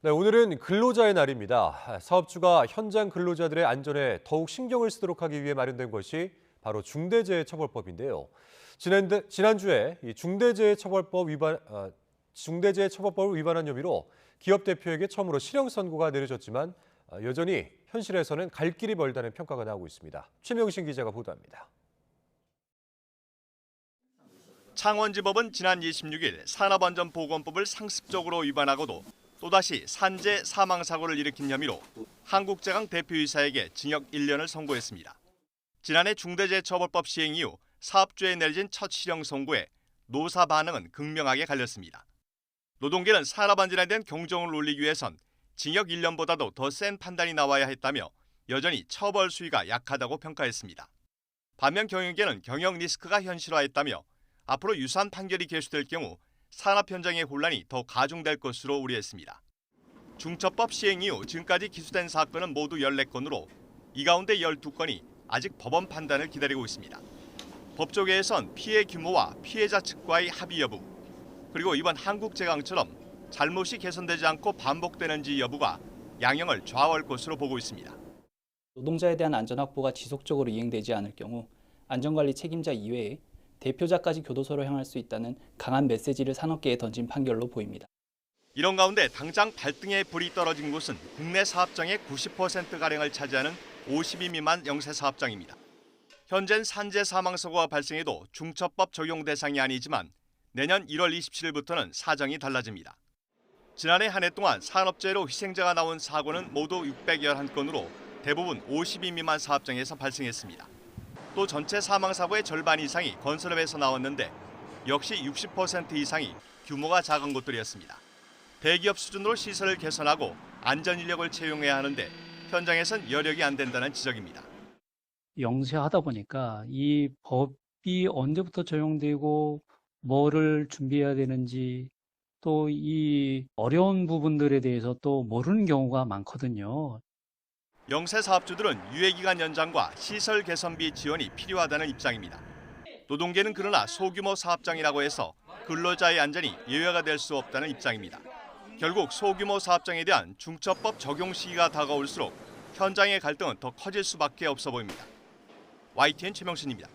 네, 오늘은 근로자의 날입니다. 사업주가 현장 근로자들의 안전에 더욱 신경을 쓰도록 하기 위해 마련된 것이 바로 중대재해처벌법인데요. 지난주에 이 중대재해처벌법을 위반한 혐의로 기업 대표에게 처음으로 실형 선고가 내려졌지만 여전히 현실에서는 갈 길이 멀다는 평가가 나오고 있습니다. 최명신 기자가 보도합니다. 창원지법은 지난 26일 산업안전보건법을 상습적으로 위반하고도 또다시 산재 사망사고를 일으킨 혐의로 한국제강 대표이사에게 징역 1년을 선고했습니다. 지난해 중대재해처벌법 시행 이후 사업주에 내려진 첫 실형 선고에 노사 반응은 극명하게 갈렸습니다. 노동계는 산업안전에 대한 경종을 울리기 위해선 징역 1년보다도 더 센 판단이 나와야 했다며 여전히 처벌 수위가 약하다고 평가했습니다. 반면 경영계는 경영 리스크가 현실화했다며 앞으로 유사한 판결이 계수될 경우 산업 현장의 혼란이 더 가중될 것으로 우려했습니다. 중처법 시행 이후 지금까지 기소된 사건은 모두 14건으로 이 가운데 12건이 아직 법원 판단을 기다리고 있습니다. 법조계에선 피해 규모와 피해자 측과의 합의 여부, 그리고 이번 한국제강처럼 잘못이 개선되지 않고 반복되는지 여부가 양형을 좌우할 것으로 보고 있습니다. 노동자에 대한 안전 확보가 지속적으로 이행되지 않을 경우 안전관리 책임자 이외에 대표자까지 교도소로 향할 수 있다는 강한 메시지를 산업계에 던진 판결로 보입니다. 이런 가운데 당장 발등에 불이 떨어진 곳은 국내 사업장의 90%가량을 차지하는 52 미만 영세 사업장입니다. 현재는 산재 사망사고가 발생해도 중처법 적용 대상이 아니지만 내년 1월 27일부터는 사정이 달라집니다. 지난해 한 해 동안 산업재해로 희생자가 나온 사고는 모두 611건으로 대부분 52 미만 사업장에서 발생했습니다. 또 전체 사망사고의 절반 이상이 건설업에서 나왔는데 역시 60% 이상이 규모가 작은 곳들이었습니다. 대기업 수준으로 시설을 개선하고 안전 인력을 채용해야 하는데 현장에선 여력이 안 된다는 지적입니다. 영세하다 보니까 이 법이 언제부터 적용되고 뭐를 준비해야 되는지 또 이 어려운 부분들에 대해서 또 모르는 경우가 많거든요. 영세 사업주들은 유예기간 연장과 시설 개선비 지원이 필요하다는 입장입니다. 노동계는 그러나 소규모 사업장이라고 해서 근로자의 안전이 예외가 될 수 없다는 입장입니다. 결국 소규모 사업장에 대한 중처법 적용 시기가 다가올수록 현장의 갈등은 더 커질 수밖에 없어 보입니다. YTN 최명신입니다.